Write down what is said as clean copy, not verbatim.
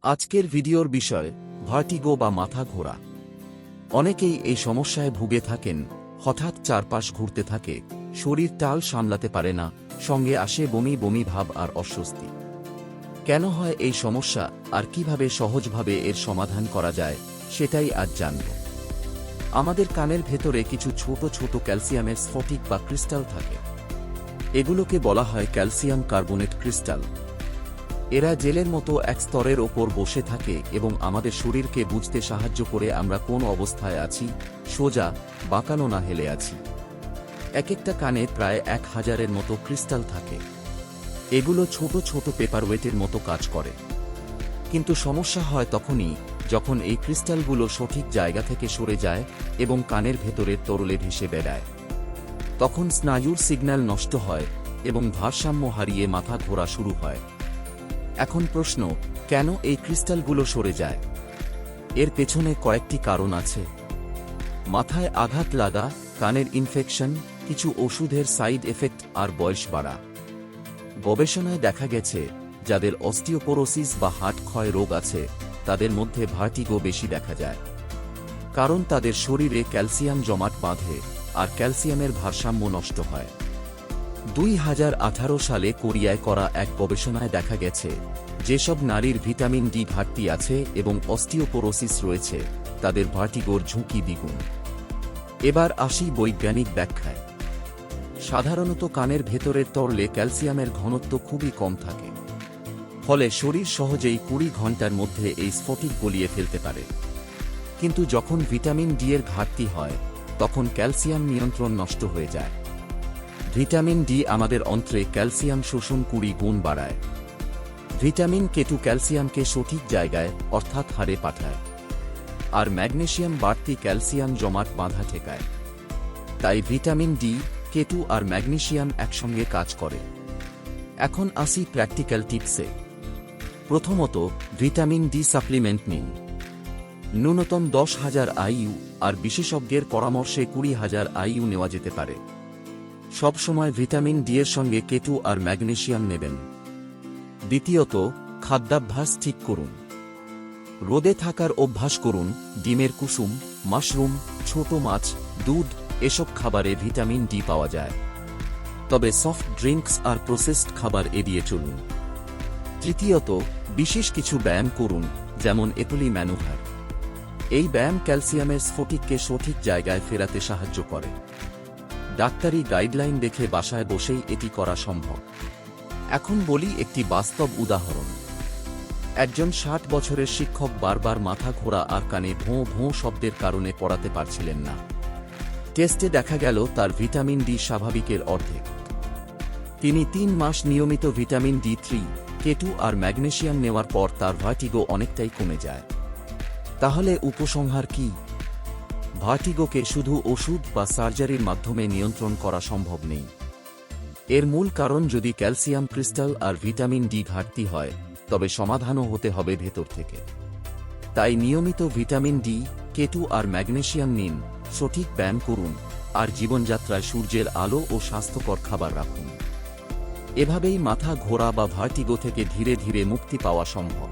আজকের ভিডিওর বিষয় ভার্টিগো বা মাথা ঘোরা। অনেকেই এই সমস্যায় ভুগে থাকেন। হঠাৎ চারপাশ ঘুরতে থাকে, শরীর টাল সামলাতে পারে না, সঙ্গে আসে বমি বমি ভাব আর অস্বস্তি। কেন হয় এই সমস্যা আর কিভাবে সহজভাবে এর সমাধান করা যায় সেটাই আজ জানব। আমাদের কানের ভেতরে কিছু ছোট ছোট ক্যালসিয়ামের স্ফটিক বা ক্রিস্টাল থাকে। এগুলোকে বলা হয় ক্যালসিয়াম কার্বনেট ক্রিস্টাল। এরা জেলের মতো এক স্তরের ওপর বসে থাকে এবং আমাদের শরীরকে বুঝতে সাহায্য করে আমরা কোন অবস্থায় আছি, সোজা, বাঁকানো না হেলে আছি। এক একটা কানে প্রায় 1000-এর মতো ক্রিস্টাল থাকে। এগুলো ছোট ছোট পেপারওয়েটের মতো কাজ করে। কিন্তু সমস্যা হয় তখনই যখন এই ক্রিস্টালগুলো সঠিক জায়গা থেকে সরে যায় এবং কানের ভেতরের তরলে ভেসে বেড়ায়। তখন স্নায়ুর সিগন্যাল নষ্ট হয় এবং ভারসাম্য হারিয়ে মাথা ঘোরা শুরু হয়। এখন প্রশ্ন, কেন এই ক্রিস্টালগুলো সরে যায়? এর পেছনে কয়েকটি কারণ আছে। মাথায় আঘাত লাগা, কানের ইনফেকশন, কিছু ওষুধের সাইড এফেক্ট আর বয়স বাড়া। গবেষণায় দেখা গেছে যাদের অস্টিওপোরোসিস বা হার্ট ক্ষয় রোগ আছে তাদের মধ্যে ভার্টিগো বেশি দেখা যায়। কারণ তাদের শরীরে ক্যালসিয়াম জমাট বাঁধে আর ক্যালসিয়ামের ভারসাম্য নষ্ট হয়। 2018 সালে কোরিয়ায় করা এক গবেষণায় দেখা গেছে যেসব নারীর ভিটামিন ডি ঘাটতি আছে এবং অস্টিওপোরোসিস রয়েছে তাদের ভার্টিগোর ঝুঁকি দ্বিগুণ। এবার আসি বৈজ্ঞানিক ব্যাখ্যায়। সাধারণত কানের ভেতরের তরলে ক্যালসিয়ামের ঘনত্ব খুবই কম থাকে। ফলে শরীর সহজেই 20 ঘন্টার মধ্যে এই স্ফটিক গলিয়ে ফেলতে পারে। কিন্তু যখন ভিটামিন ডি এর ঘাটতি হয় তখন ক্যালসিয়াম নিয়ন্ত্রণ নষ্ট হয়ে যায়। ভিটামিন ডি আমাদের অন্ত্রে ক্যালসিয়াম শোষণ 20 গুণ বাড়ায়। ভিটামিন কে2 ক্যালসিয়ামকে সঠিক জায়গায় অর্থাৎ হাড়ে পাঠায়। আর ম্যাগনেসিয়াম বাড়তি ক্যালসিয়াম জমাট বাঁধা ঠেকায়। তাই ভিটামিন ডি, কে2 আর ম্যাগনেসিয়াম একসঙ্গে কাজ করে। এখন আসি প্র্যাকটিক্যাল টিপসে। প্রথমত, ভিটামিন ডি সাপ্লিমেন্ট নিন। ন্যূনতম 10,000 IU আর বিশেষজ্ঞের পরামর্শে 20,000 IU নেওয়া যেতে পারে। সব সময় ভিটামিন ডি এর সঙ্গে কে2 আর ম্যাগনেসিয়াম নেবেন। দ্বিতীয়ত, খাদ্যাভ্যাস ঠিক করুন। রোদে থাকার অভ্যাস করুন। ডিমের কুসুম, মাশরুম, ছোট মাছ, দুধ এসব খাবারে ভিটামিন ডি পাওয়া যায়। তবে সফট ড্রিঙ্কস আর প্রসেসড খাবার এড়িয়ে চলুন। তৃতীয়ত, বিশেষ কিছু ব্যায়াম করুন, যেমন এপুলি ম্যানুভার। এই ব্যায়াম ক্যালসিয়ামের স্ফটিককে সঠিক জায়গায় ফেরাতে সাহায্য করে। ডাক্তারি গাইডলাইন দেখে বাসায় বসেই এটি করা সম্ভব। এখন বলি একটি বাস্তব উদাহরণ। একজন 60 বছরের শিক্ষক বারবার মাথা ঘোরা আর কানে ভোঁ ভোঁ শব্দের কারণে পড়াতে পারছিলেন না। টেস্টে দেখা গেল তার ভিটামিন ডি স্বাভাবিকের অর্ধেক। তিনি 3 মাস নিয়মিত ভিটামিন ডি3, কে2 আর ম্যাগনেসিয়াম নেওয়ার পর তার ভার্টিগো অনেকটাই কমে যায়। তাহলে উপসংহার কি? ভার্টিগোকে শুধু ওষুধ বা সার্জারির মাধ্যমে নিয়ন্ত্রণ করা সম্ভব নেই। এর মূল কারণ যদি ক্যালসিয়াম ক্রিস্টাল আর ভিটামিন ডি ঘাটতি হয় তবে সমাধানও হতে হবে ভেতর থেকে। তাই নিয়মিত ভিটামিন ডি, কে2 আর ম্যাগনেসিয়াম নিন, সঠিক ব্যায়াম করুন আর জীবনযাত্রায় সূর্যের আলো ও স্বাস্থ্যকর খাবার রাখুন। এভাবেই মাথা ঘোরা বা ভার্টিগো থেকে ধীরে ধীরে মুক্তি পাওয়া সম্ভব।